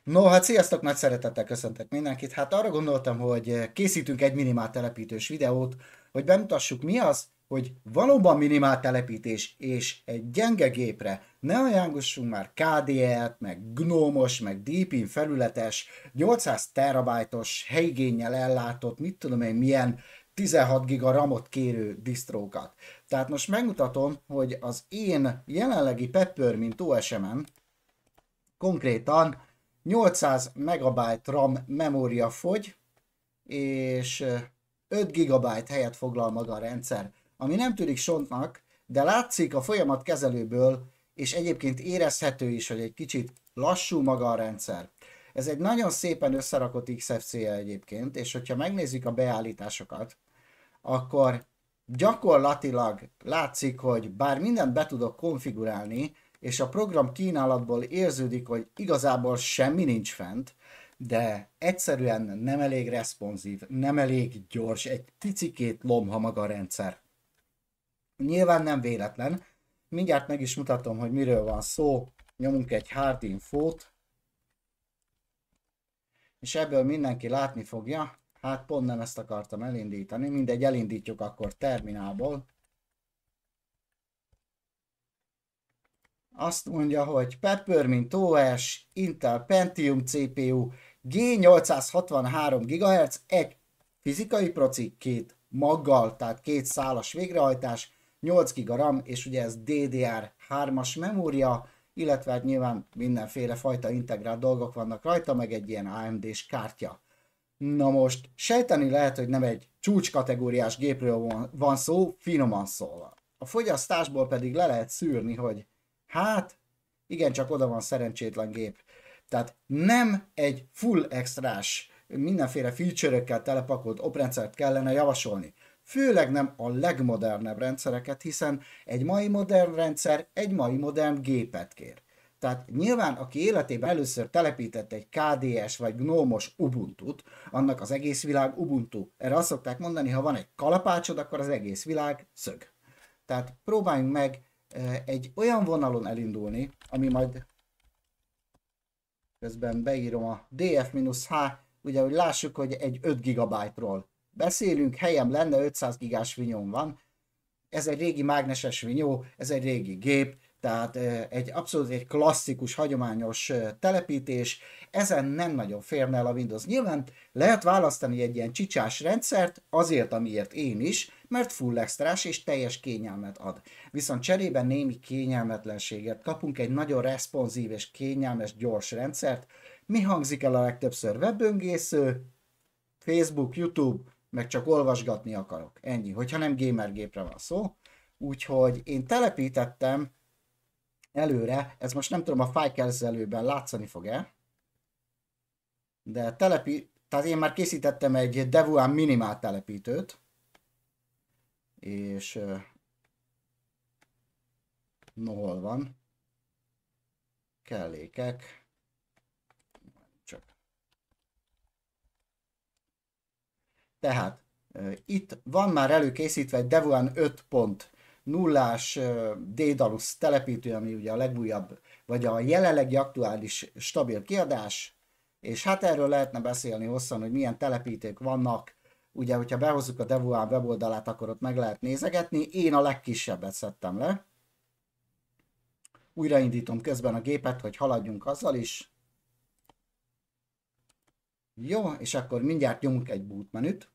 No, hát sziasztok, nagy szeretettel köszöntök mindenkit. Hát arra gondoltam, hogy készítünk egy minimál telepítős videót, hogy bemutassuk mi az, hogy valóban minimál telepítés és egy gyenge gépre ne ajánlossunk már KDE-t, meg Gnomos, meg Deepin felületes, 800 terabájtos helyigénnyel ellátott, mit tudom én, milyen 16 giga RAM-ot kérő distrókat. Tehát most megmutatom, hogy az én jelenlegi Peppermint OS-emen konkrétan 800 megabyte RAM memória fogy, és 5 gigabyte helyet foglal maga a rendszer, ami nem tűnik sontnak, de látszik a folyamat kezelőből, és egyébként érezhető is, hogy egy kicsit lassú maga a rendszer. Ez egy nagyon szépen összerakott XFCE egyébként, és hogyha megnézzük a beállításokat, akkor gyakorlatilag látszik, hogy bár mindent be tudok konfigurálni, és a program kínálatból érződik, hogy igazából semmi nincs fent, de egyszerűen nem elég responsív, nem elég gyors, egy picikét lomha maga a rendszer. Nyilván nem véletlen, mindjárt meg is mutatom, hogy miről van szó, nyomunk egy hard infót, és ebből mindenki látni fogja, hát pont nem ezt akartam elindítani, mindegy, elindítjuk akkor terminálból. Azt mondja, hogy Peppermint OS, Intel Pentium CPU, G863 GHz, egy fizikai proci, két maggal, tehát két szálas végrehajtás, 8 GB RAM, és ugye ez DDR3-as memória, illetve hát nyilván mindenféle fajta integrált dolgok vannak rajta, meg egy ilyen AMD-s kártya. Na most sejteni lehet, hogy nem egy csúcskategóriás gépről van szó, finoman szólva. A fogyasztásból pedig le lehet szűrni, hogy hát, igen, csak oda van szerencsétlen gép. Tehát nem egy full extrás, mindenféle feature-ökkel telepakolt oprendszert kellene javasolni. Főleg nem a legmodernebb rendszereket, hiszen egy mai modern rendszer egy mai modern gépet kér. Tehát nyilván, aki életében először telepített egy KDS vagy Gnomos Ubuntu-t, annak az egész világ Ubuntu. Erre azt szokták mondani, ha van egy kalapácsod, akkor az egész világ szög. Tehát próbáljunk meg egy olyan vonalon elindulni, ami majd közben beírom a df-h, ugye, hogy lássuk, hogy egy 5 GB-ról beszélünk, helyem lenne, 500 gigás vinyóm van, ez egy régi mágneses vinyó, ez egy régi gép, tehát egy abszolút egy klasszikus, hagyományos telepítés, ezen nem nagyon férne el a Windows. Nyilván lehet választani egy ilyen csicsás rendszert, azért, amiért én is, mert full extrás és teljes kényelmet ad. Viszont cserében némi kényelmetlenséget kapunk, egy nagyon responsív és kényelmes, gyors rendszert. Mi hangzik el a legtöbbször? Webböngésző, Facebook, YouTube, meg csak olvasgatni akarok. Ennyi, hogyha nem gamer gépre van szó. Úgyhogy én telepítettem előre, ez most nem tudom a fájlkezelőben látszani fog-e, de tehát én már készítettem egy Devuan minimál telepítőt, és no, hol van? Kellékek. Csak. Tehát itt van már előkészítve egy Devuan 5.0-ás Daedalus telepítő, ami ugye a legújabb, vagy a jelenlegi aktuális stabil kiadás, és hát erről lehetne beszélni hosszan, hogy milyen telepítők vannak. Ugye, hogyha behozzuk a Devuan weboldalát, akkor ott meg lehet nézegetni. Én a legkisebbet szedtem le. Újraindítom közben a gépet, hogy haladjunk azzal is. Jó, és akkor mindjárt nyomunk egy boot menüt.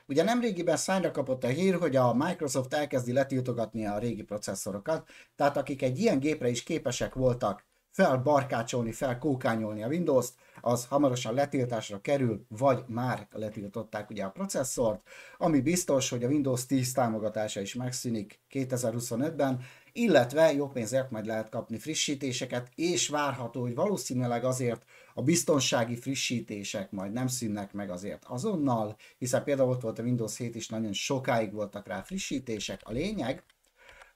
Ugye nemrégiben szányra kapott a hír, hogy a Microsoft elkezdi letiltogatni a régi processzorokat, tehát akik egy ilyen gépre is képesek voltak felbarkácsolni, felkókányolni a Windows-t, az hamarosan letiltásra kerül, vagy már letiltották ugye a processzort, ami biztos, hogy a Windows 10 támogatása is megszűnik 2025-ben, illetve jó pénzért majd lehet kapni frissítéseket, és várható, hogy valószínűleg azért a biztonsági frissítések majd nem szűnnek meg azért azonnal, hiszen például ott volt a Windows 7 is, nagyon sokáig voltak rá frissítések. A lényeg,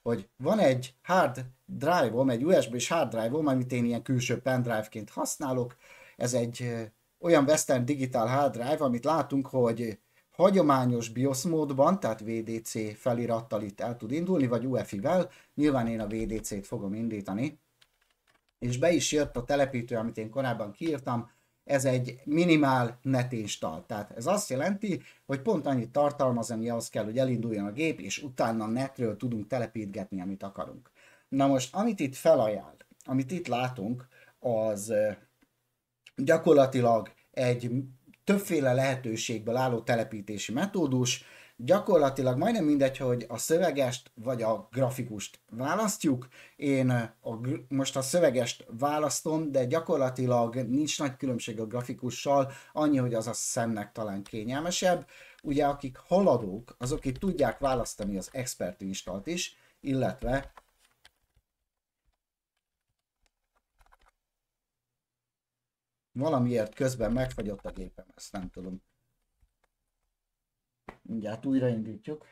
hogy van egy hard drive-om, egy USB-s hard drive-om, amit én ilyen külső pendrive-ként használok. Ez egy olyan Western Digital hard drive, amit látunk, hogy hagyományos BIOS módban, tehát VDC felirattal itt el tud indulni, vagy UEFI-vel. Nyilván én a VDC-t fogom indítani. és be is jött a telepítő, amit én korábban kiírtam, ez egy minimál net install. Tehát ez azt jelenti, hogy pont annyit tartalmaz, ami ahhoz kell, hogy elinduljon a gép, és utána netről tudunk telepítgetni, amit akarunk. Na most, amit itt felajánl, amit itt látunk, az gyakorlatilag egy többféle lehetőségből álló telepítési metódus, gyakorlatilag majdnem mindegy, hogy a szövegest vagy a grafikust választjuk. Én most a szövegest választom, de gyakorlatilag nincs nagy különbség a grafikussal, annyi, hogy az a szemnek talán kényelmesebb. Ugye akik haladók, azok itt tudják választani az Expert Installt is, illetve valamiért közben megfagyott a gépem, ezt nem tudom. Mindjárt újraindítjuk.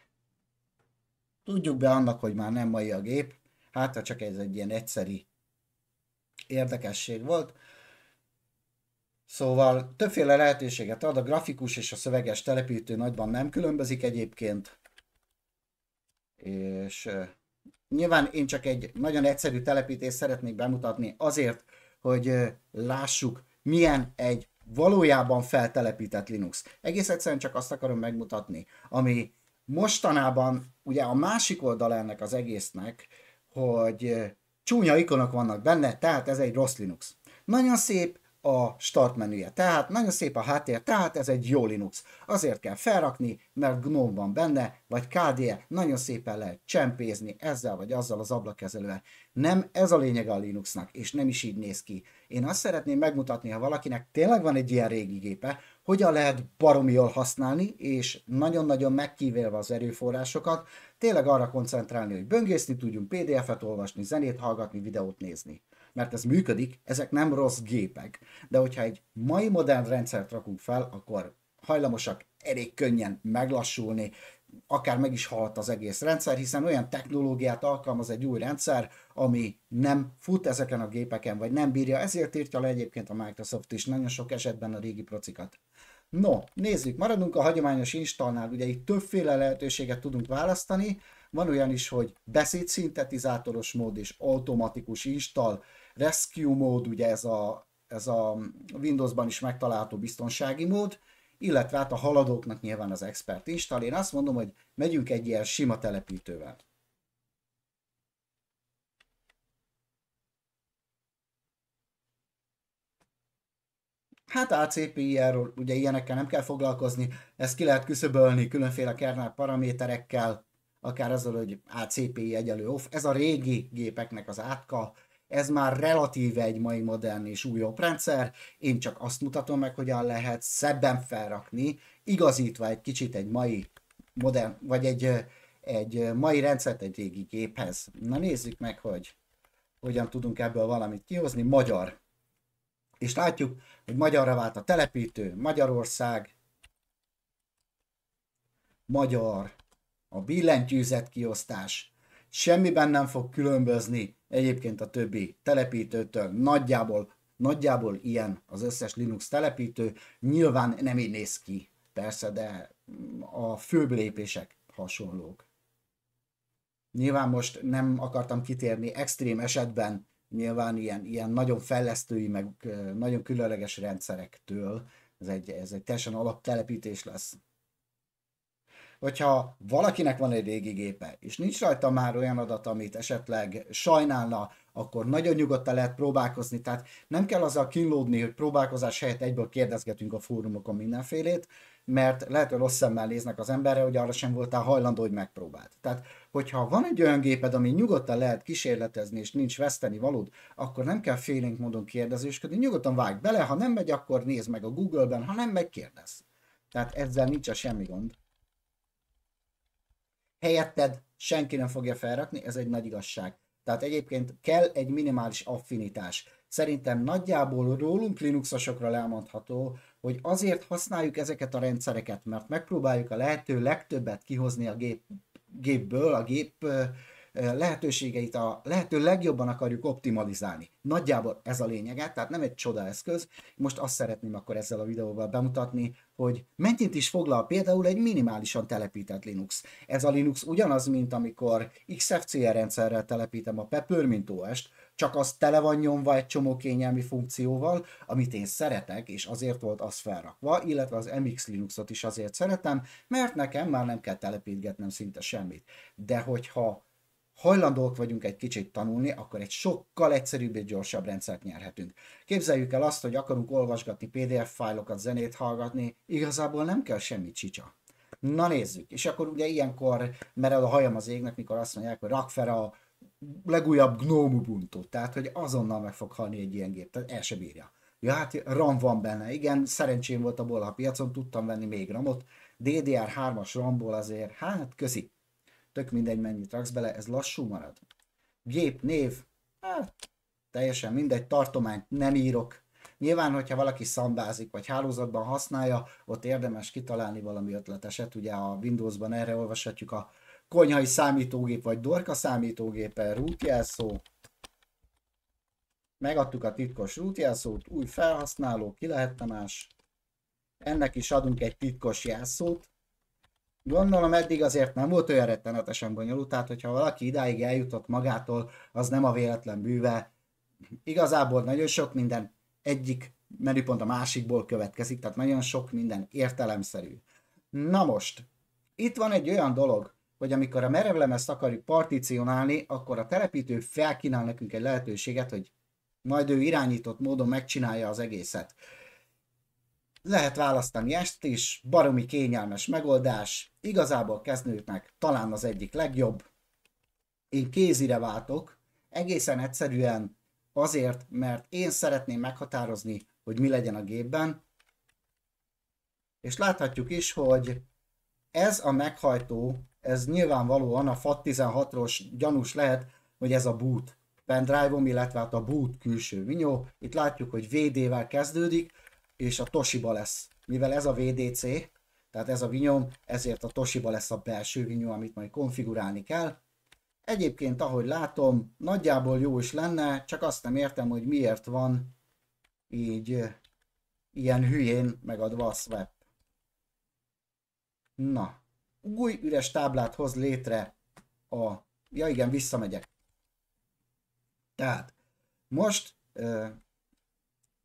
Tudjuk be annak, hogy már nem mai a gép. Hát, ha csak ez egy ilyen egyszeri érdekesség volt. Szóval többféle lehetőséget ad, a grafikus és a szöveges telepítő nagyban nem különbözik egyébként. És nyilván én csak egy nagyon egyszerű telepítést szeretnék bemutatni azért, hogy lássuk, milyen egy valójában feltelepített Linux. Egész egyszerűen csak azt akarom megmutatni, ami mostanában ugye a másik oldala ennek az egésznek, hogy csúnya ikonok vannak benne, tehát ez egy rossz Linux. Nagyon szép a start menüje, tehát nagyon szép a háttér, tehát ez egy jó Linux. Azért kell felrakni, mert GNOME van benne, vagy KDE, nagyon szépen lehet csempézni ezzel vagy azzal az ablakkezelővel. Nem ez a lényeg a Linuxnak, és nem is így néz ki. Én azt szeretném megmutatni, ha valakinek tényleg van egy ilyen régi gépe, hogyan lehet baromi jól használni, és nagyon-nagyon megkívélve az erőforrásokat, tényleg arra koncentrálni, hogy böngészni tudjunk, PDF-et olvasni, zenét hallgatni, videót nézni. Mert ez működik, ezek nem rossz gépek. De hogyha egy mai modern rendszert rakunk fel, akkor hajlamosak elég könnyen meglassulni, akár meg is halt az egész rendszer, hiszen olyan technológiát alkalmaz egy új rendszer, ami nem fut ezeken a gépeken, vagy nem bírja, ezért írtja le egyébként a Microsoft is nagyon sok esetben a régi procikat. No, nézzük, maradunk a hagyományos installnál, ugye itt többféle lehetőséget tudunk választani, van olyan is, hogy beszédszintetizátoros mód és automatikus install, rescue mód, ugye ez a Windowsban is megtalálható biztonsági mód, illetve hát a haladóknak nyilván az Expert Install. Én azt mondom, hogy megyünk egy ilyen sima telepítővel. Hát ACPI-ről ugye ilyenekkel nem kell foglalkozni, ezt ki lehet küszöbölni különféle kernel paraméterekkel, akár azzal, hogy ACPI egyelő off. Ez a régi gépeknek az átka, ez már relatíve egy mai modern és újabb rendszer, én csak azt mutatom meg, hogyan lehet szebben felrakni, igazítva egy kicsit egy mai modern, vagy egy mai rendszert egy régi géphez. Na nézzük meg, hogy hogyan tudunk ebből valamit kihozni. Magyar. És látjuk, hogy magyarra vált a telepítő, Magyarország, magyar, a billentyűzet kiosztás, semmiben nem fog különbözni egyébként a többi telepítőtől, nagyjából ilyen az összes Linux telepítő, nyilván nem így néz ki, persze, de a főbb lépések hasonlók. Nyilván most nem akartam kitérni extrém esetben, nyilván ilyen nagyon fejlesztői, meg nagyon különleges rendszerektől, ez egy teljesen alaptelepítés lesz. Hogyha valakinek van egy régi gépe, és nincs rajta már olyan adat, amit esetleg sajnálna, akkor nagyon nyugodtan lehet próbálkozni, tehát nem kell azzal kínlódni, hogy próbálkozás helyett egyből kérdezgetünk a fórumokon mindenfélét, mert lehet, hogy rossz szemmel néznek az emberre, hogy arra sem voltál hajlandó, hogy megpróbáld. Tehát, hogyha van egy olyan géped, ami nyugodtan lehet kísérletezni, és nincs veszteni valód, akkor nem kell félénk módon kérdezősködni, nyugodtan vágj bele, ha nem megy, akkor nézd meg a Google-ben, ha nem megy, kérdezz. Tehát ezzel nincs semmi gond. Helyetted senki nem fogja felrakni, ez egy nagy igazság. Tehát egyébként kell egy minimális affinitás. Szerintem nagyjából rólunk Linuxosokra elmondható, hogy azért használjuk ezeket a rendszereket, mert megpróbáljuk a lehető legtöbbet kihozni a gépből, a gép lehetőségeit a lehető legjobban akarjuk optimalizálni. Nagyjából ez a lényege, tehát nem egy csoda eszköz. Most azt szeretném akkor ezzel a videóval bemutatni, hogy mennyit is foglal például egy minimálisan telepített Linux. Ez a Linux ugyanaz, mint amikor XFCE rendszerrel telepítem a Peppermint OS-t, csak az tele van nyomva egy csomó kényelmi funkcióval, amit én szeretek, és azért volt az felrakva, illetve az MX Linuxot is azért szeretem, mert nekem már nem kell telepítgetnem szinte semmit. De hogyha hajlandók vagyunk egy kicsit tanulni, akkor egy sokkal egyszerűbb és gyorsabb rendszert nyerhetünk. Képzeljük el azt, hogy akarunk olvasgatni PDF fájlokat, zenét hallgatni, igazából nem kell semmi csicsa. Na nézzük, és akkor ugye ilyenkor mered a hajam az égnek, mikor azt mondják, hogy rak fel a legújabb GNOME Ubuntu, tehát hogy azonnal meg fog halni egy ilyen gép, tehát el se bírja. Ja, hát RAM van benne, igen, szerencsém volt abból a piacon, tudtam venni még RAM-ot, DDR3-as RAM-ból azért, hát közi. Tök mindegy, mennyit raksz bele, ez lassú marad. Gép, név, hát teljesen mindegy, tartományt nem írok. Nyilván, hogyha valaki szambázik, vagy hálózatban használja, ott érdemes kitalálni valami ötleteset. Ugye a Windowsban erre olvashatjuk a konyhai számítógép, vagy dorka számítógéppel root jelszó. Megadtuk a titkos root jelszót, új felhasználó, ki lehetne más. Ennek is adunk egy titkos jelszót. Gondolom eddig azért nem volt olyan rettenetesen bonyolult, tehát hogyha valaki idáig eljutott magától, az nem a véletlen bűve. Igazából nagyon sok minden egyik menüpont a másikból következik, tehát nagyon sok minden értelemszerű. Na most, itt van egy olyan dolog, hogy amikor a merevlemezt akarjuk particionálni, akkor a telepítő felkínál nekünk egy lehetőséget, hogy majd ő irányított módon megcsinálja az egészet. Lehet választani ezt is, baromi kényelmes megoldás, igazából kezdőknek talán az egyik legjobb. Én kézire váltok, egészen egyszerűen azért, mert én szeretném meghatározni, hogy mi legyen a gépben, és láthatjuk is, hogy ez a meghajtó, ez nyilvánvalóan a FAT16-os gyanús lehet, hogy ez a boot pendrive-om, illetve hát a boot külső vinyó. Itt látjuk, hogy VD-vel kezdődik, és a Toshiba lesz. Mivel ez a VDC, tehát ez a vinyóm, ezért a Toshiba lesz a belső vinyó, amit majd konfigurálni kell. Egyébként, ahogy látom, nagyjából jó is lenne, csak azt nem értem, hogy miért van így ilyen hülyén megadva a swap. Na, új üres táblát hoz létre a... Ja igen, visszamegyek. Tehát, most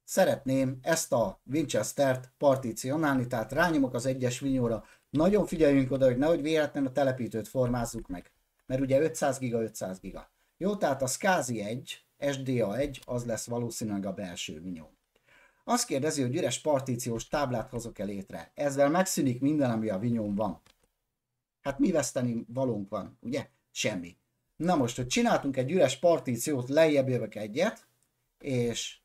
szeretném ezt a Winchester-t particionálni, tehát rányomok az egyes vinyóra. Nagyon figyeljünk oda, hogy nehogy véletlenül a telepítőt formázzuk meg. Mert ugye 500 giga, 500 giga. Jó, tehát a SCSI 1, SDA 1, az lesz valószínűleg a belső vinyó. Azt kérdezi, hogy üres partíciós táblát hozok-e létre. Ezzel megszűnik minden, ami a vinyón van. Hát mi veszteni valónk van, ugye? Semmi. Na most, hogy csináltunk egy üres partíciót, lejjebb jövök egyet, és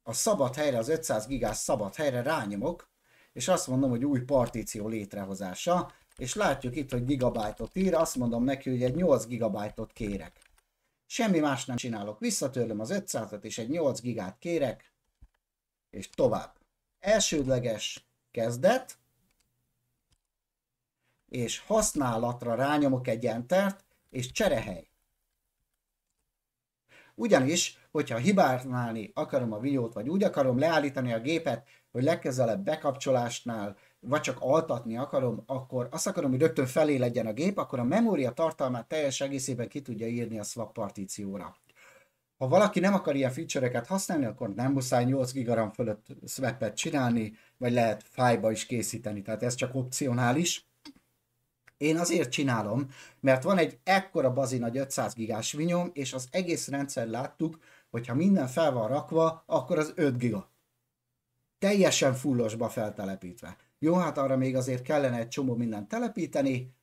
a szabad helyre, az 500 gigás szabad helyre rányomok, és azt mondom, hogy új partíció létrehozása, és látjuk itt, hogy gigabájtot ír, azt mondom neki, hogy egy 8 gigabájtot kérek. Semmi más nem csinálok, visszatörlöm az 500-at, és egy 8 gigát kérek, és tovább. Elsődleges kezdet, és használatra rányomok egy Entert, és cserehely. Ugyanis, hogyha hibálni akarom a vinyót, vagy úgy akarom leállítani a gépet, hogy legközelebb bekapcsolásnál, vagy csak altatni akarom, akkor azt akarom, hogy rögtön felé legyen a gép, akkor a memória tartalmát teljes egészében ki tudja írni a swap partícióra. Ha valaki nem akar ilyen feature-eket használni, akkor nem muszáj 8 GB fölött swap-et csinálni, vagy lehet fájba is készíteni, tehát ez csak opcionális. Én azért csinálom, mert van egy ekkora bazi nagy 500 gigás vinyóm, és az egész rendszer láttuk, hogy ha minden fel van rakva, akkor az 5 giga. Teljesen fullosba feltelepítve. Jó, hát arra még azért kellene egy csomó mindent telepíteni.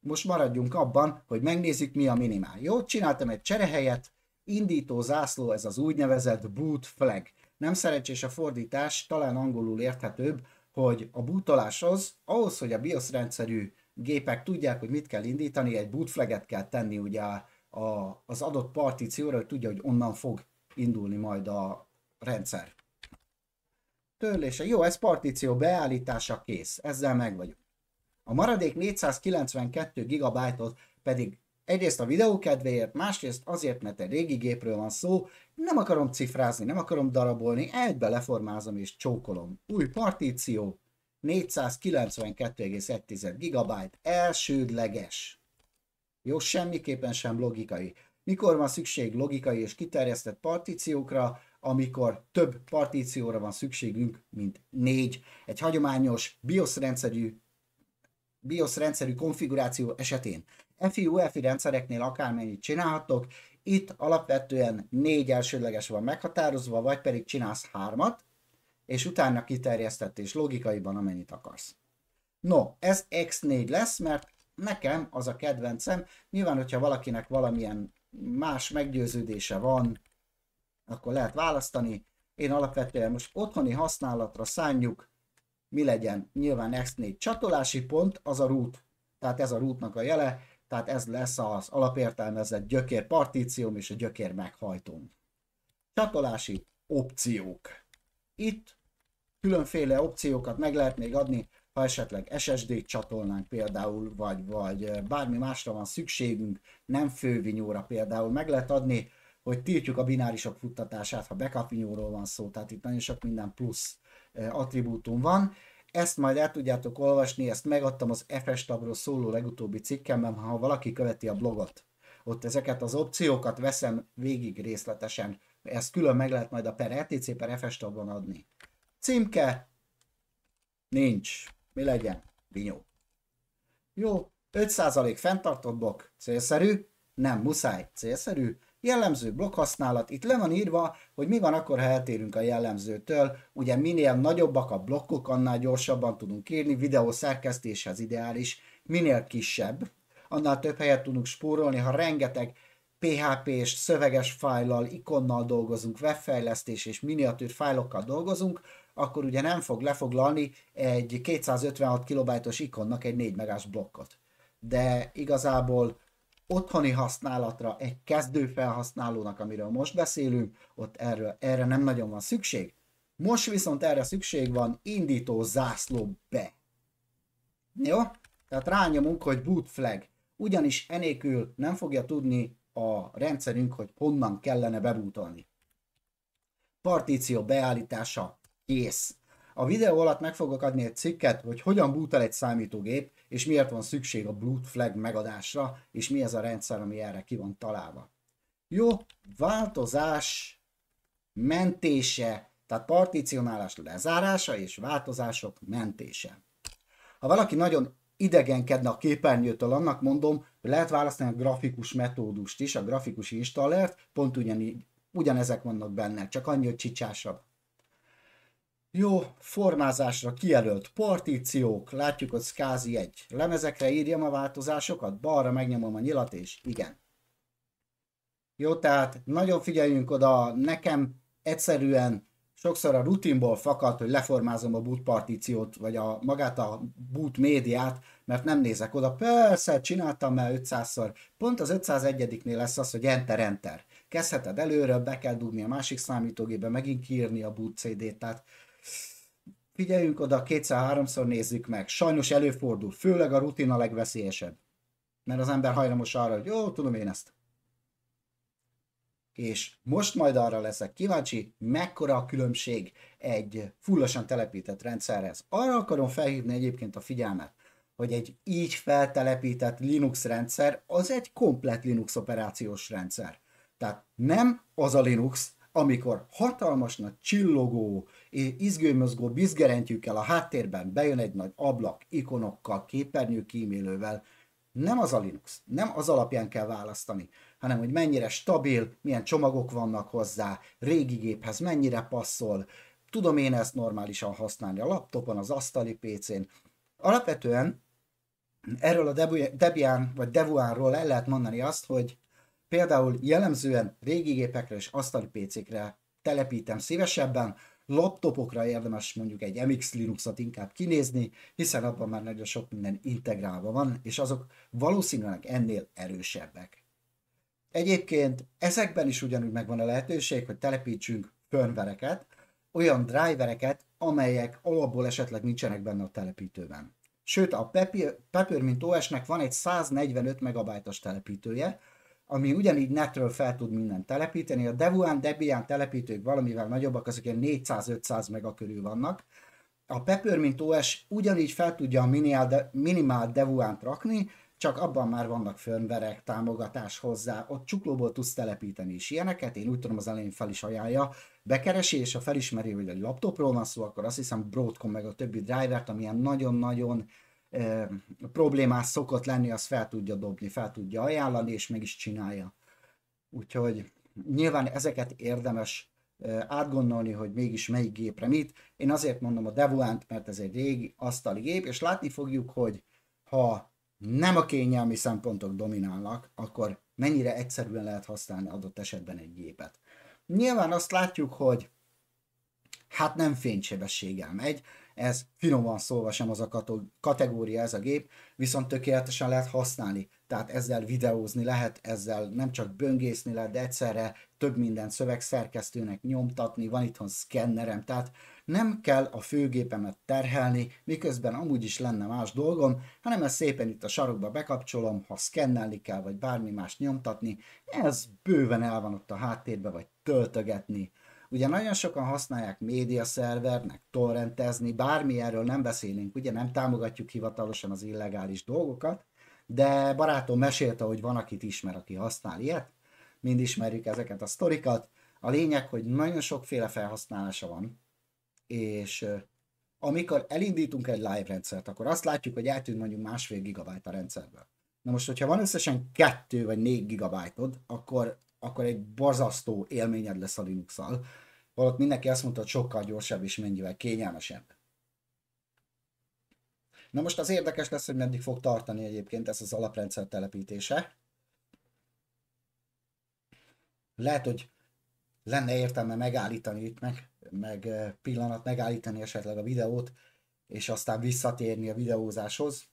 Most maradjunk abban, hogy megnézzük, mi a minimál. Jó, csináltam egy cserehelyet, indító zászló, ez az úgynevezett boot flag. Nem szerencsés a fordítás, talán angolul érthetőbb, hogy a bootoláshoz, ahhoz, hogy a BIOS rendszerű gépek tudják, hogy mit kell indítani, egy boot flaget kell tenni ugye az adott partícióra, hogy tudja, hogy onnan fog indulni majd a rendszer. Törlése. Jó, ez partíció beállítása kész. Ezzel meg vagyunk. A maradék 492 GB-ot pedig egyrészt a videó kedvéért, másrészt azért, mert egy régi gépről van szó, nem akarom cifrázni, nem akarom darabolni, egybe leformázom és csókolom. Új partíció, 492,1 GB, elsődleges. Jó, semmiképpen sem logikai. Mikor van szükség logikai és kiterjesztett partíciókra? Amikor több partícióra van szükségünk, mint 4. Egy hagyományos BIOS rendszerű konfiguráció esetén. FI-UEFI rendszereknél akármennyit csinálhatok, itt alapvetően 4 elsődleges van meghatározva, vagy pedig csinálsz 3-at, és utána kiterjesztett és logikaiban amennyit akarsz. No, ez X4 lesz, mert nekem az a kedvencem. Nyilván, hogyha valakinek valamilyen más meggyőződése van, akkor lehet választani. Én alapvetően most otthoni használatra szánjuk, mi legyen, nyilván X4 csatolási pont, az a root. Tehát ez a rootnak a jele, tehát ez lesz az alapértelmezett gyökér partícióm és a gyökér meghajtóm. Csatolási opciók. Itt különféle opciókat meg lehet még adni, ha esetleg SSD-t csatolnánk például, vagy bármi másra van szükségünk, nem fővinyóra például, meg lehet adni, hogy tiltjuk a binárisok futtatását, ha backup vinyóról van szó, tehát itt nagyon sok minden plusz attribútum van. Ezt majd el tudjátok olvasni, ezt megadtam az FS tabról szóló legutóbbi cikkemben, ha valaki követi a blogot. Ott ezeket az opciókat veszem végig részletesen, ezt külön meg lehet majd a per RTC per FS tabon adni. Címke nincs. Mi legyen? Vinyó. Jó, 5% fenntartott blokk, célszerű, nem muszáj, célszerű. Jellemző blokkhasználat, itt le van írva, hogy mi van akkor, ha eltérünk a jellemzőtől. Ugye minél nagyobbak a blokkok, annál gyorsabban tudunk írni, videó szerkesztéshez ideális, minél kisebb, annál több helyet tudunk spórolni, ha rengeteg PHP-s, szöveges fájllal, ikonnal dolgozunk, webfejlesztés és miniatűr fájlokkal dolgozunk, akkor ugye nem fog lefoglalni egy 256 kilobájtos ikonnak egy 4 megás blokkot. De igazából otthoni használatra egy kezdő felhasználónak, amiről most beszélünk, ott erre nem nagyon van szükség. Most viszont erre szükség van, indító zászló be. Jó? Tehát rányomunk, hogy boot flag. Ugyanis enélkül nem fogja tudni a rendszerünk, hogy honnan kellene bebootolni. Partíció beállítása kész. A videó alatt meg fogok adni egy cikket, hogy hogyan bootol egy számítógép, és miért van szükség a boot flag megadásra, és mi ez a rendszer, ami erre ki van találva. Jó, változás mentése, tehát particionálás lezárása és változások mentése. Ha valaki nagyon idegenkedne a képernyőtől, annak mondom, hogy lehet választani a grafikus metódust is, a grafikus installert, pont ugyanezek vannak benne, csak annyi, hogy csicsásabb. Jó, formázásra kijelölt partíciók, látjuk, hogy SCSI 1. Lemezekre írjam a változásokat, balra megnyomom a nyilat, és igen. Jó, tehát nagyon figyeljünk oda, nekem egyszerűen sokszor a rutinból fakad, hogy leformázom a boot partíciót, vagy magát a boot médiát, mert nem nézek oda. Persze, csináltam már 500-szor. Pont az 501-nél lesz az, hogy enter. Kezdheted előről, be kell dugni a másik számítógépbe, megint kiírni a boot CD-t, tehát figyeljünk oda, 2-3-szor nézzük meg. Sajnos előfordul, főleg a rutin a legveszélyesebb. Mert az ember hajlamos arra, hogy jó, tudom én ezt. És most majd arra leszek kíváncsi, mekkora a különbség egy fullosan telepített rendszerhez. Arra akarom felhívni egyébként a figyelmet, hogy egy így feltelepített Linux rendszer az egy komplett Linux operációs rendszer. Tehát nem az a Linux, amikor hatalmas nagy csillogó, izgőmozgó bizgerentyűkkel a háttérben bejön egy nagy ablak, ikonokkal, képernyő kímélővel. Nem az a Linux, nem az alapján kell választani, hanem hogy mennyire stabil, milyen csomagok vannak hozzá, régi géphez mennyire passzol, tudom én ezt normálisan használni a laptopon, az asztali PC-n. Alapvetően erről a Debian vagy Devuanról el lehet mondani azt, hogy például jellemzően régi gépekre és asztali PC-kre telepítem szívesebben, laptopokra érdemes mondjuk egy MX Linuxot inkább kinézni, hiszen abban már nagyon sok minden integrálva van, és azok valószínűleg ennél erősebbek. Egyébként ezekben is ugyanúgy megvan a lehetőség, hogy telepítsünk firmware-eket, olyan drivereket, amelyek alapból esetleg nincsenek benne a telepítőben. Sőt, a Peppermint OS-nek van egy 145 MB-os telepítője, ami ugyanígy netről fel tud mindent telepíteni. A Debian telepítők valamivel nagyobbak, azok ilyen 400-500 mega körül vannak. A Peppermint OS ugyanígy fel tudja a minimál Devuant rakni, csak abban már vannak firmware támogatás hozzá, ott csuklóból tudsz telepíteni is ilyeneket, én úgy tudom az elején fel is ajánlja, bekeresi, és ha felismeri, hogy egy laptopról van szó, akkor azt hiszem Broadcom meg a többi drivert, amilyen nagyon-nagyon problémás szokott lenni, azt fel tudja dobni, fel tudja ajánlani, és meg is csinálja. Úgyhogy nyilván ezeket érdemes átgondolni, hogy mégis melyik gépre mit. Én azért mondom a Devuant, mert ez egy régi asztali gép, és látni fogjuk, hogy ha nem a kényelmi szempontok dominálnak, akkor mennyire egyszerűen lehet használni adott esetben egy gépet. Nyilván azt látjuk, hogy hát nem fénysebességgel megy, ez finoman szólva sem az a kategória ez a gép, viszont tökéletesen lehet használni. Tehát ezzel videózni lehet, ezzel nem csak böngészni lehet, de egyszerre több mindent szövegszerkesztőnek nyomtatni, van itthon szkennerem, tehát nem kell a főgépemet terhelni, miközben amúgy is lenne más dolgom, hanem ezt szépen itt a sarokba bekapcsolom, ha szkennelni kell, vagy bármi más nyomtatni, ez bőven el van ott a háttérbe, vagy töltögetni. Ugye nagyon sokan használják média szervernek, torrentezni, bármi erről nem beszélünk, ugye nem támogatjuk hivatalosan az illegális dolgokat, de barátom mesélte, hogy van, akit ismer, aki használ ilyet, mind ismerjük ezeket a sztorikat. A lényeg, hogy nagyon sokféle felhasználása van, és amikor elindítunk egy live rendszert, akkor azt látjuk, hogy eltűnt mondjuk 1,5 gigabyte a rendszerből. Na most, hogyha van összesen 2 vagy 4 gigabyte-od, akkor egy borzasztó élményed lesz a Linux-szal. Holott mindenki azt mondta, hogy sokkal gyorsabb és mennyivel kényelmesebb. Na most az érdekes lesz, hogy meddig fog tartani egyébként ez az alaprendszer telepítése. Lehet, hogy lenne értelme megállítani itt meg pillanat megállítani esetleg a videót, és aztán visszatérni a videózáshoz.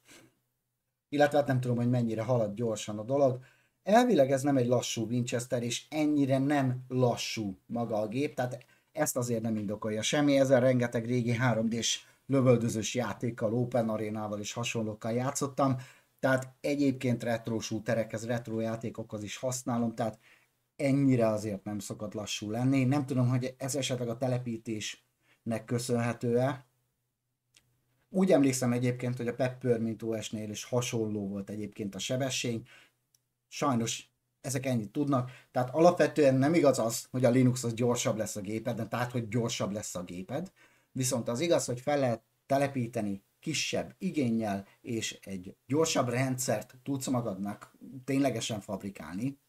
Illetve hát nem tudom, hogy mennyire halad gyorsan a dolog. Elvileg ez nem egy lassú Winchester, és ennyire nem lassú maga a gép, tehát ezt azért nem indokolja semmi. Ezzel rengeteg régi 3D-s lövöldözős játékkal, Open Arénával és hasonlókkal játszottam, tehát egyébként retro shooterekhez, retro játékokhoz is használom, tehát ennyire azért nem szokott lassú lenni. Nem tudom, hogy ez esetleg a telepítésnek köszönhető-e. Úgy emlékszem egyébként, hogy a Peppermint OS-nél is hasonló volt egyébként a sebesség. Sajnos ezek ennyit tudnak. Tehát alapvetően nem igaz az, hogy a Linux az gyorsabb lesz a géped, tehát hogy gyorsabb lesz a géped. Viszont az igaz, hogy fel lehet telepíteni kisebb igénnyel, és egy gyorsabb rendszert tudsz magadnak ténylegesen fabrikálni.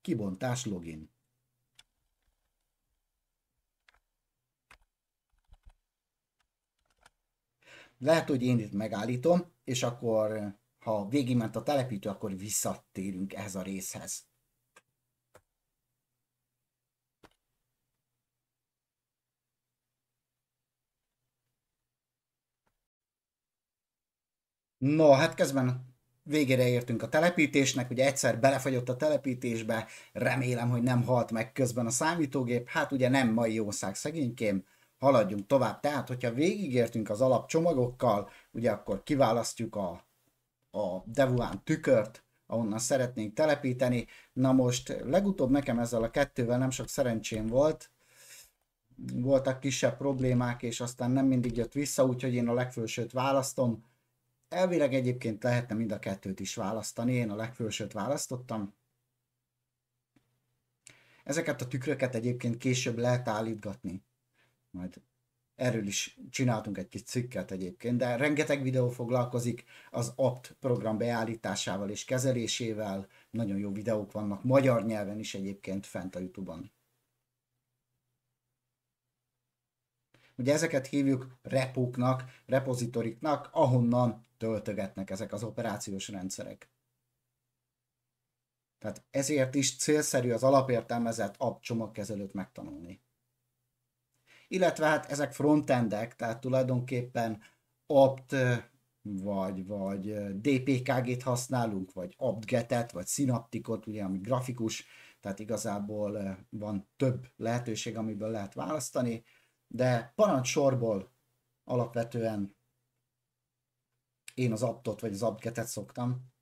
Kibontás login. Lehet, hogy én itt megállítom, és akkor, ha végigment a telepítő, akkor visszatérünk ehhez a részhez. No, hát közben végére értünk a telepítésnek, ugye egyszer belefagyott a telepítésbe, remélem, hogy nem halt meg közben a számítógép, hát ugye nem mai jószág szegénykém, haladjunk tovább. Tehát, hogyha végigértünk az alapcsomagokkal, ugye akkor kiválasztjuk a Devuan tükört, ahonnan szeretnénk telepíteni. Na most legutóbb nekem ezzel a kettővel nem sok szerencsém volt, voltak kisebb problémák, és aztán nem mindig jött vissza, úgyhogy én a legfősőt választom. Elvileg egyébként lehetne mind a kettőt is választani, én a legfősőt választottam. Ezeket a tükröket egyébként később lehet állítgatni. Majd erről is csináltunk egy kis cikket egyébként, de rengeteg videó foglalkozik az apt program beállításával és kezelésével. Nagyon jó videók vannak magyar nyelven is egyébként fent a YouTube-on. Ugye ezeket hívjuk repóknak, repozitoriknak, ahonnan töltögetnek ezek az operációs rendszerek. Tehát ezért is célszerű az alapértelmezett apt csomagkezelőt megtanulni. Illetve hát ezek frontendek, tehát tulajdonképpen apt vagy DPKG-t használunk, vagy apt-get-et, vagy Synapticot, ugye, ami grafikus, tehát igazából van több lehetőség, amiből lehet választani, de parancsorból alapvetően én az aptot vagy az apt-get-et szoktam,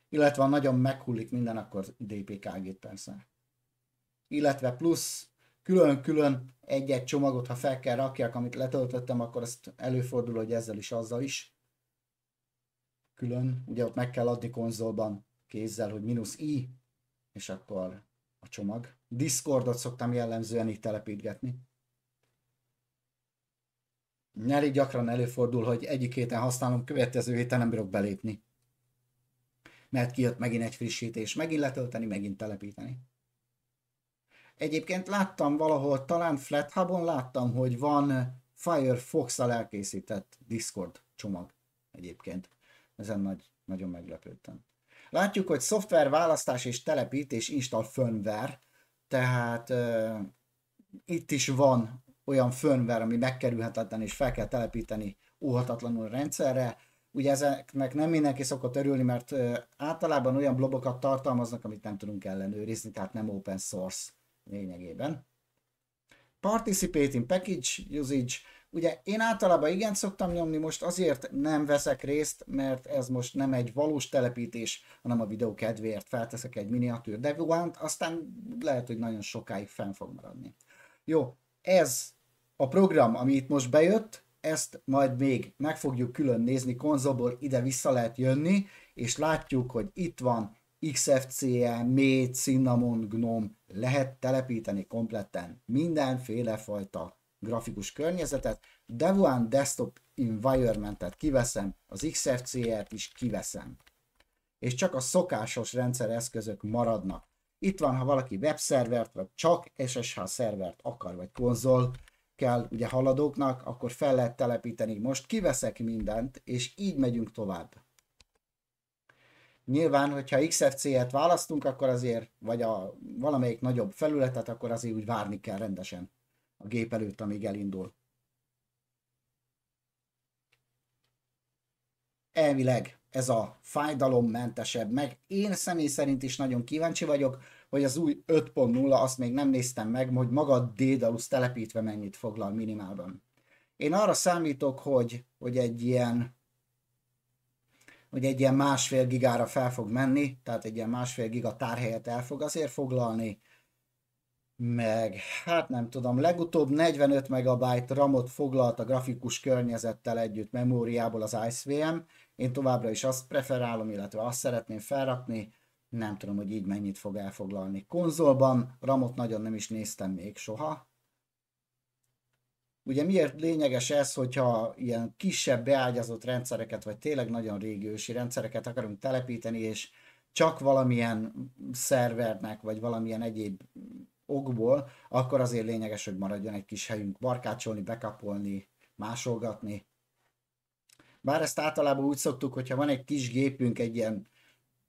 illetve ha nagyon meghullik minden, akkor DPKG-t persze. Illetve plusz külön-külön egy-egy csomagot, ha fel kell rakjak, amit letöltöttem, akkor azt előfordul, hogy ezzel is, azzal is. külön, ugye ott meg kell adni konzolban kézzel, hogy -i, és akkor a csomag. Discordot szoktam jellemzően így telepítgetni. Elég gyakran előfordul, hogy egyik héten használom, következő héten nem bírok belépni. Mert kijött megint egy frissítés, megint letölteni, megint telepíteni. Egyébként láttam valahol, talán FlatHubon láttam, hogy van Firefox-al elkészített Discord csomag egyébként. Ezen nagyon meglepődtem. Látjuk, hogy szoftver választás és telepítés install firmware, tehát itt is van olyan firmware, ami megkerülhetetlen és fel kell telepíteni óhatatlanul a rendszerre. Ugye ezeknek nem mindenki szokott örülni, mert általában olyan blogokat tartalmaznak, amit nem tudunk ellenőrizni, tehát nem open source lényegében. Participating package usage. Ugye én általában igen szoktam nyomni, most azért nem veszek részt, mert ez most nem egy valós telepítés, hanem a videó kedvéért felteszek egy miniatűr Devuant, aztán lehet, hogy nagyon sokáig fenn fog maradni. Jó, ez a program, ami itt most bejött, ezt majd még meg fogjuk külön nézni, konzolból ide vissza lehet jönni, és látjuk, hogy itt van XFCE, Mate, Cinnamon, Gnome, lehet telepíteni kompletten mindenféle fajta grafikus környezetet. Devuan Desktop Environment-et kiveszem, az XFCE-t is kiveszem. És csak a szokásos rendszereszközök maradnak. Itt van, ha valaki webszervert, vagy csak SSH szervert akar, vagy konzol kell ugye haladóknak, akkor fel lehet telepíteni. Most kiveszek mindent, és így megyünk tovább. Nyilván, hogyha XFCE-t választunk, akkor azért, vagy valamelyik nagyobb felületet, akkor azért úgy várni kell rendesen a gép előtt, amíg elindul. Elvileg ez a fájdalommentesebb, meg én személy szerint is nagyon kíváncsi vagyok, hogy az új 5.0, azt még nem néztem meg, hogy maga a Daedalus telepítve mennyit foglal minimálban. Én arra számítok, hogy egy ilyen 1,5 gigára fel fog menni, tehát egy ilyen 1,5 giga tárhelyet el fog azért foglalni, meg hát nem tudom, legutóbb 45 megabyte RAM-ot foglalt a grafikus környezettel együtt memóriából az IceVM. Én továbbra is azt preferálom, illetve azt szeretném felrakni, nem tudom, hogy így mennyit fog elfoglalni. Konzolban RAM-ot nagyon nem is néztem még soha. Ugye miért lényeges ez, hogyha ilyen kisebb beágyazott rendszereket, vagy tényleg nagyon régi ősi rendszereket akarunk telepíteni, és csak valamilyen szervernek, vagy valamilyen egyéb okból, akkor azért lényeges, hogy maradjon egy kis helyünk barkácsolni, backupolni, másolgatni. Bár ezt általában úgy szoktuk, hogyha van egy kis gépünk egy ilyen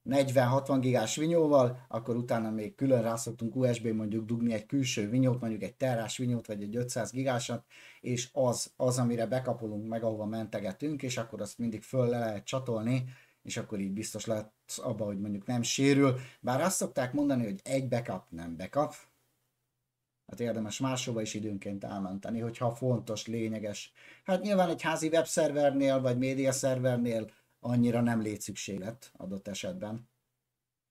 40-60 gigás vinyóval, akkor utána még külön rá szoktunk USB mondjuk dugni egy külső vinyót, mondjuk egy terás vinyót, vagy egy 500 gigásat, és az, amire bekapolunk meg, ahova mentegetünk, és akkor azt mindig föl le lehet csatolni, és akkor így biztos lehet abba, hogy mondjuk nem sérül. Bár azt szokták mondani, hogy egy backup nem backup, hát érdemes máshova is időnként elmenteni, hogyha fontos, lényeges. Hát nyilván egy házi webszervernél, vagy média szervernél annyira nem létszükséglet adott esetben.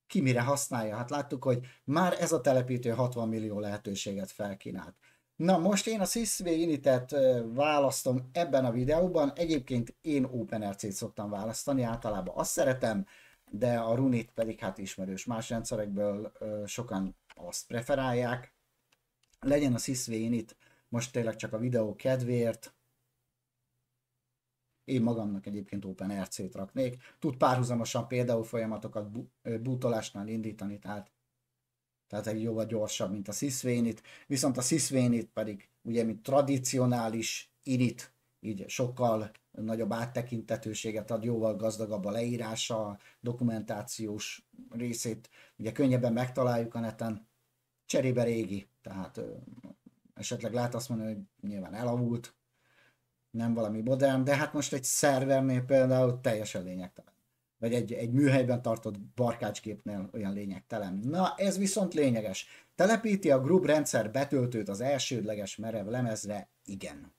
Ki mire használja? Hát láttuk, hogy már ez a telepítő 60 millió lehetőséget felkínált. Na most én a SysV Unitet választom ebben a videóban. Egyébként én OpenRC-t szoktam választani, általában azt szeretem, de a Runit pedig hát ismerős. Más rendszerekből sokan azt preferálják. Legyen a SysV Unit most tényleg csak a videó kedvéért. Én magamnak egyébként OpenRC-t raknék. Tud párhuzamosan például folyamatokat bootolásnál indítani, tehát egy jóval gyorsabb, mint a SysV Unit. Viszont a SysV Unit pedig ugye, mint tradicionális init, így sokkal nagyobb áttekintetőséget ad, jóval gazdagabb a leírása, dokumentációs részét, ugye könnyebben megtaláljuk a neten, cserébe régi, tehát esetleg lehet azt mondani, hogy nyilván elavult, nem valami modern, de hát most egy szervernél például teljesen lényegtelen. Vagy egy műhelyben tartott barkácsgépnél olyan lényegtelen. Na, ez viszont lényeges. Telepíti a GRUB rendszer betöltőt az elsődleges merev lemezre? Igen.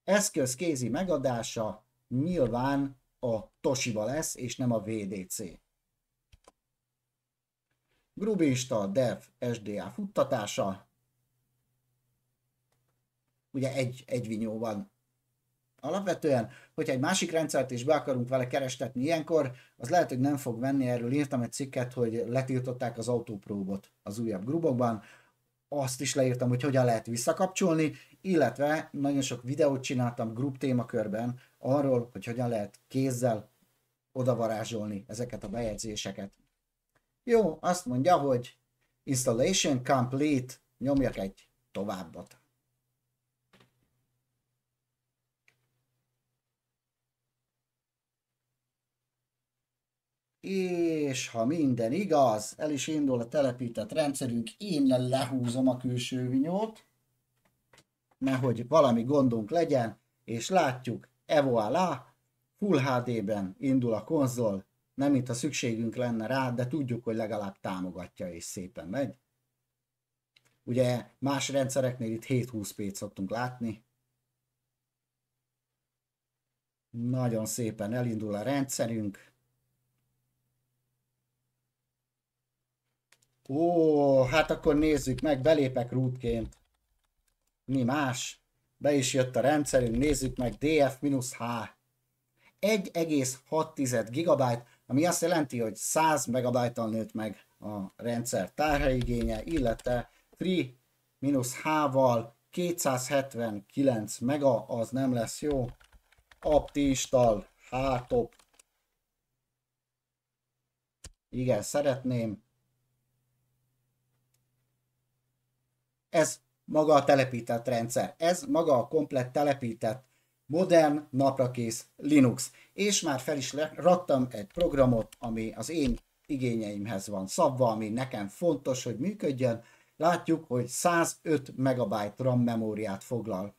Eszköz kézi megadása nyilván a Toshiba lesz, és nem a VDC. GRUB install dev SDA futtatása. Ugye egy vinyó van. Alapvetően, hogyha egy másik rendszert is be akarunk vele kerestetni ilyenkor, az lehet, hogy nem fog venni. Erről írtam egy cikket, hogy letiltották az Autopróbot az újabb grubokban. Azt is leírtam, hogy hogyan lehet visszakapcsolni, illetve nagyon sok videót csináltam group témakörben arról, hogy hogyan lehet kézzel odavarázsolni ezeket a bejegyzéseket. Jó, azt mondja, hogy installation complete, nyomjak egy továbbat. És ha minden igaz, el is indul a telepített rendszerünk, én lehúzom a külső vinyót, nehogy valami gondunk legyen, és látjuk, voilà, Full HD-ben indul a konzol, nem mint a szükségünk lenne rá, de tudjuk, hogy legalább támogatja, és szépen megy. Ugye más rendszereknél itt 720p-t szoktunk látni. Nagyon szépen elindul a rendszerünk. Ó, hát akkor nézzük meg, belépek rootként. Mi más? Be is jött a rendszerünk, nézzük meg, DF-H. 1,6 GB, ami azt jelenti, hogy 100 MB-tal nőtt meg a rendszer tárhelyigénye, illetve Free-H-val 279 mega, az nem lesz jó. Apt-install, H-top. Igen, szeretném. Ez maga a telepített rendszer. Ez maga a komplett telepített, modern, naprakész Linux. És már fel is raktam egy programot, ami az én igényeimhez van szabva, ami nekem fontos, hogy működjön. Látjuk, hogy 105 MB RAM memóriát foglal.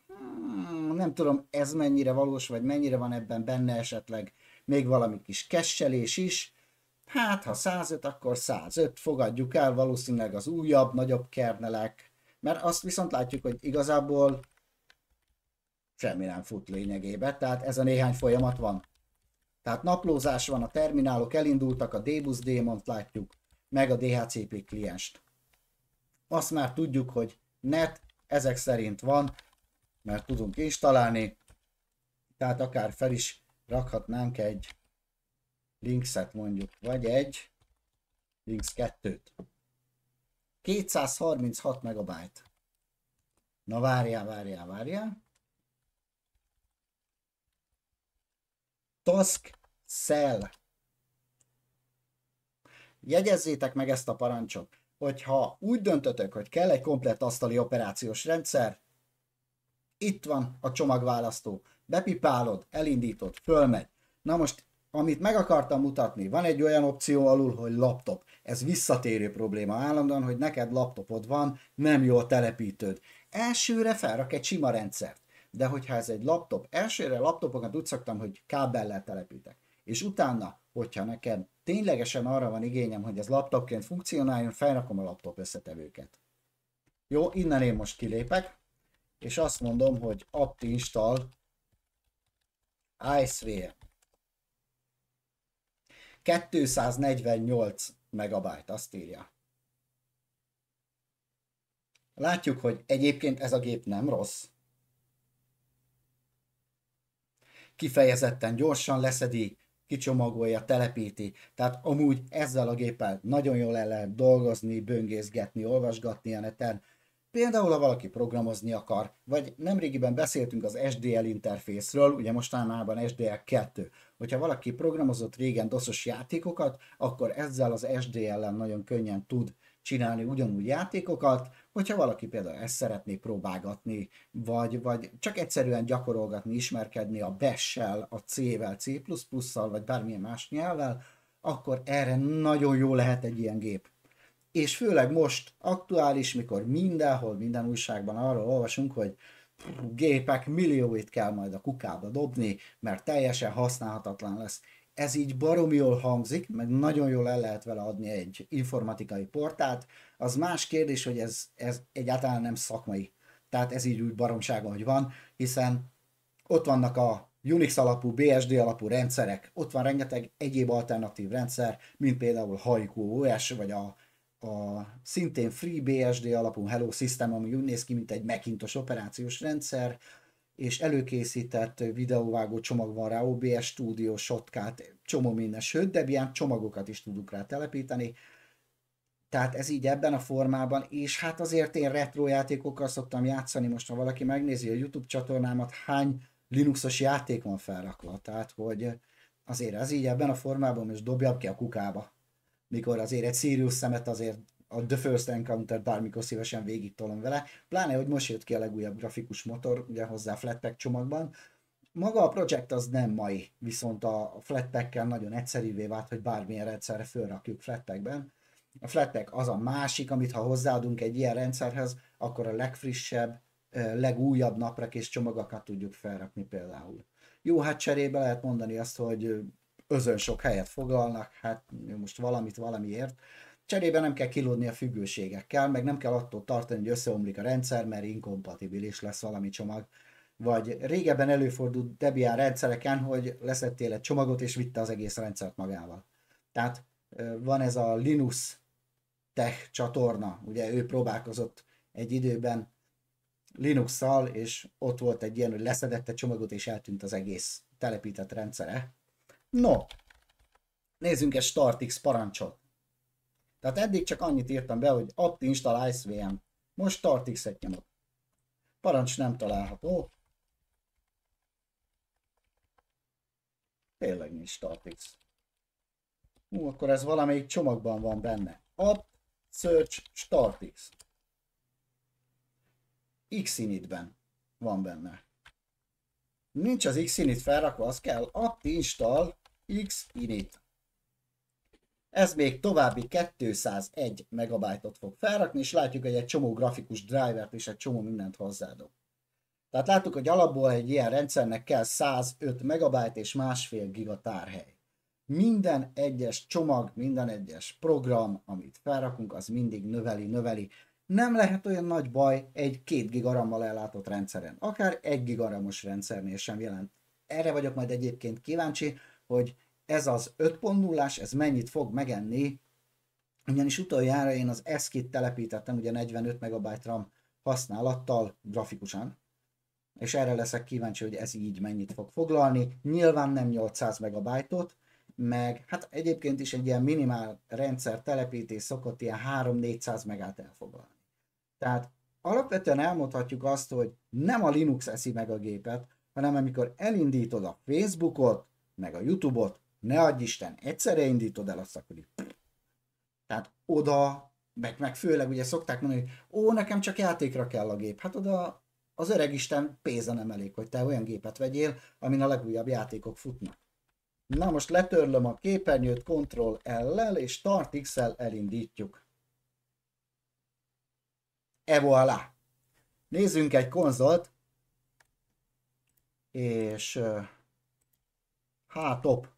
Nem tudom, ez mennyire valós, vagy mennyire van ebben benne esetleg még valami kis kesselés is. Hát, ha 105, akkor 105, fogadjuk el, valószínűleg az újabb, nagyobb kernelek, mert azt viszont látjuk, hogy igazából semmi nem fut lényegében, tehát ez a néhány folyamat van. Tehát naplózás van, a terminálok elindultak, a dbus daemont látjuk, meg a DHCP klienst. Azt már tudjuk, hogy net ezek szerint van, mert tudunk installálni, tehát akár fel is rakhatnánk egy Linux-et mondjuk, vagy egy Linux 2-t. 236 MB. Na várjál. Task cell. Jegyezzétek meg ezt a parancsot, hogyha úgy döntötök, hogy kell egy komplett asztali operációs rendszer, itt van a csomagválasztó. Bepipálod, elindítod, fölmegy. Na most, amit meg akartam mutatni, van egy olyan opció alul, hogy laptop. Ez visszatérő probléma állandóan, hogy neked laptopod van, nem jó a telepítőd. Elsőre felrak egy sima rendszert. De hogyha ez egy laptop, elsőre laptopokat úgy szoktam, hogy kábellel telepítek. És utána, hogyha nekem ténylegesen arra van igényem, hogy ez laptopként funkcionáljon, felrakom a laptop összetevőket. Jó, innen én most kilépek, és azt mondom, hogy apt install iceware 248 MB, azt írja. Látjuk, hogy egyébként ez a gép nem rossz. Kifejezetten gyorsan leszedi, kicsomagolja, telepíti. Tehát amúgy ezzel a géppel nagyon jól el lehet dolgozni, böngészgetni, olvasgatni a neten. Például, ha valaki programozni akar, vagy nemrégiben beszéltünk az SDL interfészről, ugye mostanában SDL2. Hogyha valaki programozott régen DOS-os játékokat, akkor ezzel az SDL-en nagyon könnyen tud csinálni ugyanúgy játékokat, hogyha valaki például ezt szeretné próbálgatni, vagy csak egyszerűen gyakorolgatni, ismerkedni a Bash-sel, a C-vel, C++-szal, vagy bármilyen más nyelvvel, akkor erre nagyon jó lehet egy ilyen gép. És főleg most aktuális, mikor mindenhol, minden újságban arról olvasunk, hogy gépek millióit kell majd a kukába dobni, mert teljesen használhatatlan lesz. Ez így baromi jól hangzik, meg nagyon jól el lehet vele adni egy informatikai portát. Az más kérdés, hogy ez egyáltalán nem szakmai. Tehát ez így úgy baromságon, hogy van, hiszen ott vannak a Unix alapú, BSD alapú rendszerek, ott van rengeteg egyéb alternatív rendszer, mint például Haiku OS, vagy a szintén FreeBSD alapú Hello System, ami úgy néz ki, mint egy Macintosh operációs rendszer, és előkészített videóvágó csomag van rá, OBS Studio, Shotcut, csomó minden, sőt, Debian csomagokat is tudunk rá telepíteni. Tehát ez így ebben a formában, és hát azért én retro játékokkal szoktam játszani, most ha valaki megnézi a YouTube csatornámat, hány Linuxos játék van felrakva, tehát hogy azért ez így ebben a formában most dobjam ki a kukába, mikor azért egy Sirius szemet azért a The First Encounter bármikor szívesen végig tolom vele, pláne, hogy most jött ki a legújabb grafikus motor, ugye hozzá Flatpak csomagban. Maga a projekt az nem mai, viszont a Flatpak-kel nagyon egyszerűvé vált, hogy bármilyen rendszerre fölrakjuk Flatpakben. A Flatpak az a másik, amit ha hozzáadunk egy ilyen rendszerhez, akkor a legfrissebb, legújabb naprakész csomagokat tudjuk felrakni például. Jó, hát cserébe lehet mondani azt, hogy özön sok helyet foglalnak, hát most valamit valamiért. Cserébe nem kell kilódni a függőségekkel, meg nem kell attól tartani, hogy összeomlik a rendszer, mert inkompatibilis lesz valami csomag. Vagy régebben előfordult Debian rendszereken, hogy leszettél egy csomagot és vitte az egész rendszert magával. Tehát van ez a Linux Tech csatorna, ugye ő próbálkozott egy időben Linux-szal, és ott volt egy ilyen, hogy leszedett egy csomagot, és eltűnt az egész telepített rendszere. No, nézzünk egy StartX parancsot. Tehát eddig csak annyit írtam be, hogy apt install SVM. Most StartX-et nyomok. Parancs nem található. Tényleg nincs StartX. Akkor ez valamelyik csomagban van benne. Apt search StartX. Xinit-ben van benne. Nincs az Xinit felrakva, az kell apt install Xinit. Ez még további 201 megabajtot fog felrakni, és látjuk, hogy egy csomó grafikus drivert és egy csomó mindent hozzáadok. Tehát láttuk, hogy alapból egy ilyen rendszernek kell 105 megabyte és 1,5 giga tárhely. Minden egyes csomag, minden egyes program, amit felrakunk, az mindig növeli. Nem lehet olyan nagy baj egy 2 giga RAM-mal ellátott rendszeren. Akár 1 giga RAM-os rendszernél sem jelent. Erre vagyok majd egyébként kíváncsi, hogy ez az 5.0-ás, ez mennyit fog megenni, ugyanis utoljára én az S2-t telepítettem, ugye 45 MB RAM használattal grafikusan, és erre leszek kíváncsi, hogy ez így mennyit fog foglalni. Nyilván nem 800 MB-ot, meg hát egyébként is egy ilyen minimál rendszer telepítés szokott ilyen 300-400 megát elfoglalni. Tehát alapvetően elmondhatjuk azt, hogy nem a Linux eszi meg a gépet, hanem amikor elindítod a Facebookot, meg a YouTube-ot, ne adj Isten, egyszerre indítod el azt, akkor tehát oda, meg főleg ugye szokták mondani, hogy nekem csak játékra kell a gép. Hát oda az öreg Isten pénze nem elég, hogy te olyan gépet vegyél, amin a legújabb játékok futnak. Na most letörlöm a képernyőt Ctrl-L-lel és StartX-el elindítjuk. Et voilà! Nézzünk egy konzolt, és top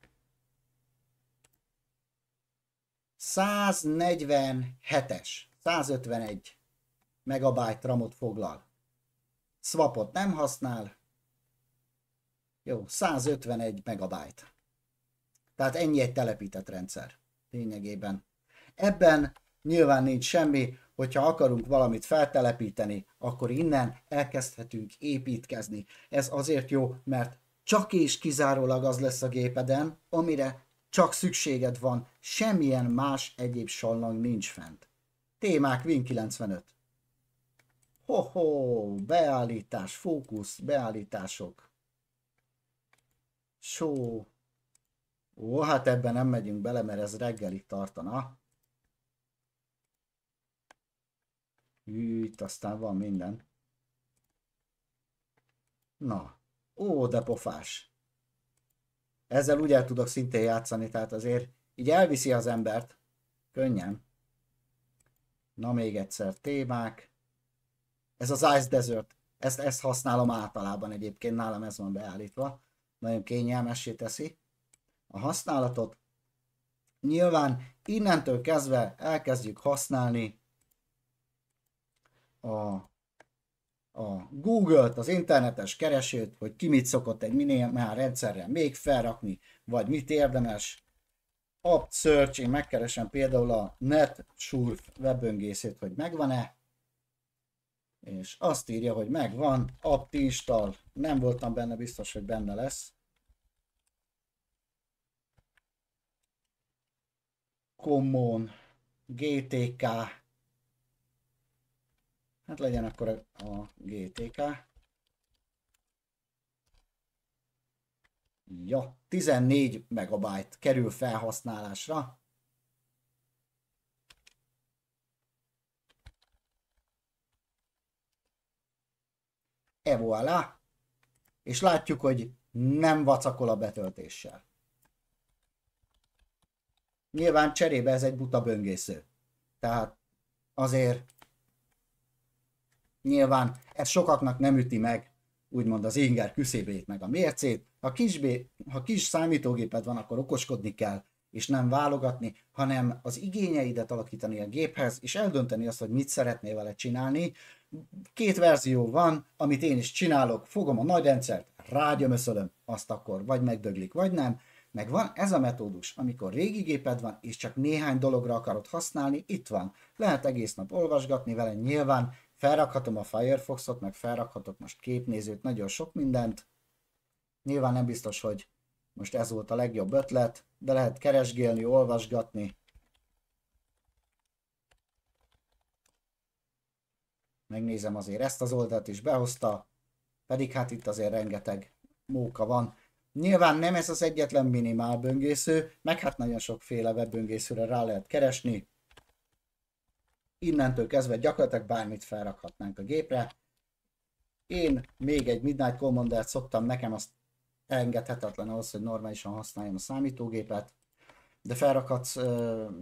147-es, 151 megabyte RAM-ot foglal. Swapot nem használ. Jó, 151 megabyte. Tehát ennyi egy telepített rendszer lényegében. Ebben nyilván nincs semmi, hogyha akarunk valamit feltelepíteni, akkor innen elkezdhetünk építkezni. Ez azért jó, mert csak és kizárólag az lesz a gépeden, amire csak szükséged van, semmilyen más egyéb sallang nincs fent. Témák Win95. Beállítás, fókusz, beállítások. Hát ebben nem megyünk bele, mert ez reggelig tartana. Itt aztán van minden. Na, de pofás. Ezzel úgy el tudok szintén játszani, tehát azért így elviszi az embert. Könnyen. Na még egyszer, témák. Ez az Ice Desert. Ezt használom általában egyébként, nálam ez van beállítva. Nagyon kényelmessé teszi a használatot. Nyilván innentől kezdve elkezdjük használni a Google-t, az internetes keresőt, hogy ki mit szokott egy minimál rendszerre még felrakni, vagy mit érdemes. Apt Search, én megkeresem például a NetSurf webböngészét, hogy megvan-e, és azt írja, hogy megvan, apt install. Nem voltam benne biztos, hogy benne lesz. Common, GTK, hát legyen akkor a GTK. Ja, 14 megabyte kerül felhasználásra. Et voilà. És látjuk, hogy nem vacakol a betöltéssel. Nyilván cserébe ez egy buta böngésző. Tehát azért nyilván ez sokaknak nem üti meg, úgymond az inger küszöbét meg a mércét. Ha kis számítógéped van, akkor okoskodni kell, és nem válogatni, hanem az igényeidet alakítani a géphez, és eldönteni azt, hogy mit szeretnél vele csinálni. Két verzió van, amit én is csinálok, fogom a nagy rendszert, rágyömöszölöm, azt akkor vagy megdöglik, vagy nem. Meg van ez a metódus, amikor régi géped van, és csak néhány dologra akarod használni, itt van. Lehet egész nap olvasgatni vele, nyilván felrakhatom a Firefoxot, meg felrakhatok most képnézőt, nagyon sok mindent. Nyilván nem biztos, hogy most ez volt a legjobb ötlet, de lehet keresgélni, olvasgatni. Megnézem, azért ezt az oldalt is behozta, pedig hát itt azért rengeteg móka van. Nyilván nem ez az egyetlen minimál böngésző, meg hát nagyon sokféle webböngészőre rá lehet keresni. Innentől kezdve gyakorlatilag bármit felrakhatnánk a gépre. Én még egy Midnight Commander-t szoktam, nekem azt engedhetetlen ahhoz, hogy normálisan használjam a számítógépet, de felrakhatsz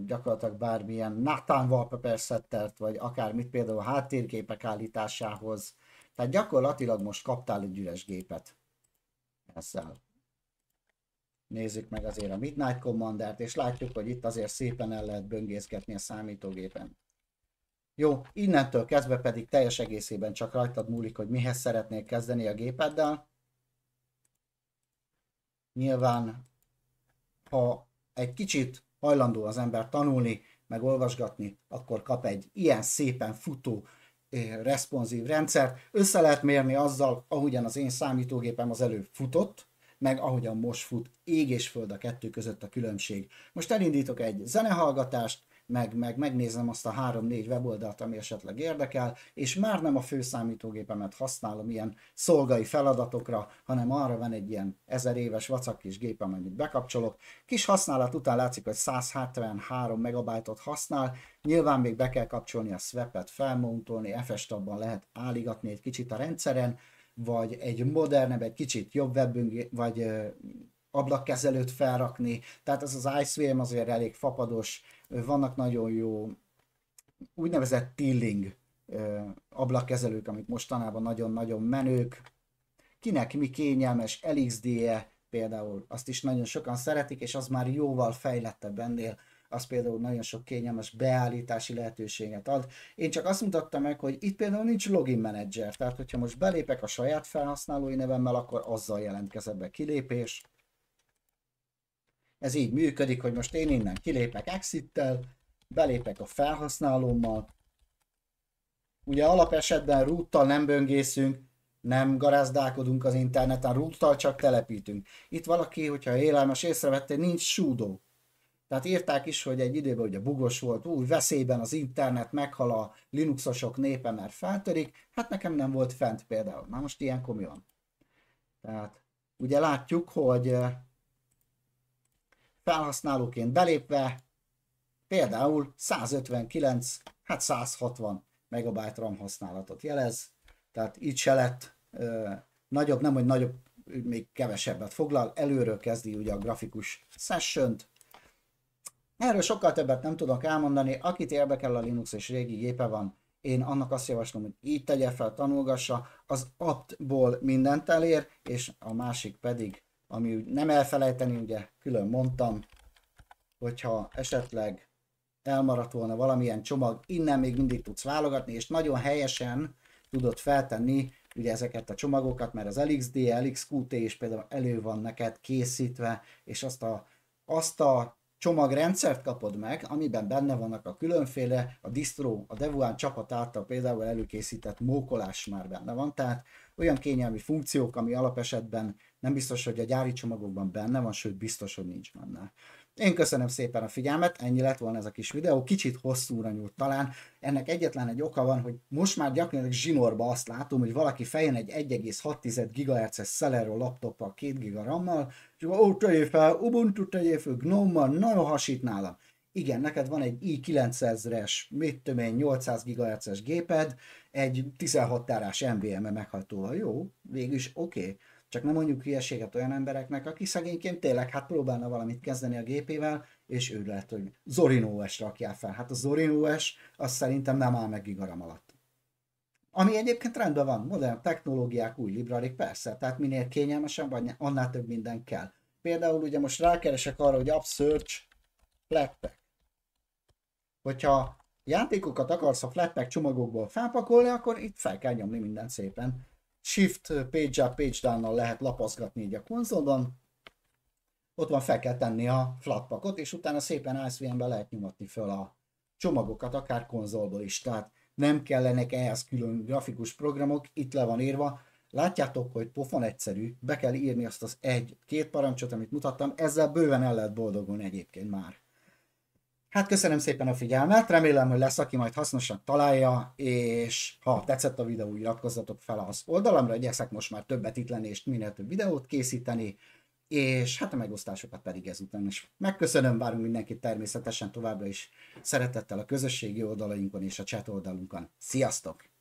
gyakorlatilag bármilyen Nathan Wallpaper settert, vagy akármit, például a háttérgépek állításához. Tehát gyakorlatilag most kaptál egy üres gépet ezzel. Nézzük meg azért a Midnight Commander-t, és látjuk, hogy itt azért szépen el lehet böngészgetni a számítógépen. Jó, innentől kezdve pedig teljes egészében csak rajtad múlik, hogy mihez szeretnél kezdeni a gépeddel. Nyilván, ha egy kicsit hajlandó az ember tanulni, meg olvasgatni, akkor kap egy ilyen szépen futó, responsív rendszert. Össze lehet mérni azzal, ahogyan az én számítógépem az előbb futott, meg ahogyan most fut, ég és föld a kettő között a különbség. Most elindítok egy zenehallgatást, meg megnézem azt a 3-4 weboldalt, ami esetleg érdekel, és már nem a főszámítógépemet használom ilyen szolgai feladatokra, hanem arra van egy ilyen 1000 éves vacak kis gépem, amit bekapcsolok. Kis használat után látszik, hogy 173 megabájtot használ, nyilván még be kell kapcsolni a swap-et, felmountolni, FS-tabban lehet álligatni egy kicsit a rendszeren, vagy egy modernebb, egy kicsit jobb vagy ablakkezelőt felrakni, tehát ez az IceVM azért elég fapados, vannak nagyon jó úgynevezett tilling ablakkezelők, amik mostanában nagyon-nagyon menők, kinek mi kényelmes, LXDE például, azt is nagyon sokan szeretik, és az már jóval fejlettebb ennél, az például nagyon sok kényelmes beállítási lehetőséget ad. Én csak azt mutattam meg, hogy itt például nincs login manager, tehát hogyha most belépek a saját felhasználói nevemmel, akkor azzal jelentkezett be kilépés. Ez így működik, hogy most én innen kilépek exit-tel, belépek a felhasználómmal. Ugye alapesetben root-tal nem böngészünk, nem garázdálkodunk az interneten, root-tal csak telepítünk. Itt valaki, hogyha élelmes észrevette, nincs sudo. Tehát írták is, hogy egy időben ugye bugos volt, új veszélyben az internet, meghal a Linuxosok népe, mert feltörik, hát nekem nem volt fent például. Na most ilyenkor mi van? Tehát ugye látjuk, hogy felhasználóként belépve például 159, hát 160 megabyte RAM használatot jelez, tehát így se lett nagyobb, nem hogy nagyobb, még kevesebbet foglal, előről kezdi ugye a grafikus sessiont. Erről sokkal többet nem tudok elmondani, akit érdekel a Linux és régi gépe van, én annak azt javaslom, hogy így tegye fel, tanulgassa, az apt-ból mindent elér, és a másik pedig, ami úgy nem elfelejteni, ugye külön mondtam, hogyha esetleg elmaradt volna valamilyen csomag, innen még mindig tudsz válogatni, és nagyon helyesen tudod feltenni ugye ezeket a csomagokat, mert az LXD, LXQT is például elő van neked készítve, és azt a csomagrendszert kapod meg, amiben benne vannak a különféle, a distro, a Devuan csapat által például előkészített mókolás már benne van, tehát olyan kényelmi funkciók, ami alapesetben nem biztos, hogy a gyári csomagokban benne van, sőt biztos, hogy nincs benne. Én köszönöm szépen a figyelmet, ennyi lett volna ez a kis videó, kicsit hosszúra nyúlt talán. Ennek egyetlen egy oka van, hogy most már gyakorlatilag zsinórba azt látom, hogy valaki fejön egy 1,6 GHz-es Celeron laptoppal, 2 GB RAM-mal, és akkor ó, tegyél fel, Ubuntu tegyél fel, GNOME-mal, nagyon hasít nálam. Igen, neked van egy i9000-es, mit tudom én, 800 GHz-es géped, egy 16 tárás NVMe meghajtóval. Jó, végülis oké. Csak nem mondjuk hülyeséget olyan embereknek, aki szegényként tényleg hát próbálna valamit kezdeni a gépével, és ő lehet, hogy Zorin OS rakják fel. Hát a Zorin OS az szerintem nem áll meg gigaram alatt. Ami egyébként rendben van, modern technológiák, új librarik, persze, tehát minél kényelmesebb, vagy annál több minden kell. Például ugye most rákeresek arra, hogy App Search Flatpak. Hogyha játékokat akarsz a Flatpak csomagokból felpakolni, akkor itt fel kell nyomni mindent szépen. Shift Page Up, Page Down-nal lehet lapozgatni így a konzolon. Ott van, fel kell tenni a Flatpakot, és utána szépen IceVM-be lehet nyomatni föl a csomagokat, akár konzolból is. Tehát nem kellenek ehhez külön grafikus programok, itt le van írva. Látjátok, hogy pofon egyszerű, be kell írni azt az egy-két parancsot, amit mutattam, ezzel bőven el lehet boldogulni egyébként már. Hát köszönöm szépen a figyelmet, remélem, hogy lesz, aki majd hasznosan találja, és ha tetszett a videó, iratkozzatok fel az oldalamra, igyekszek most már többet itt lenni, és minél több videót készíteni, és hát a megosztásokat pedig ezután is megköszönöm, várunk mindenkit természetesen továbbra is szeretettel a közösségi oldalainkon és a chat oldalunkon. Sziasztok!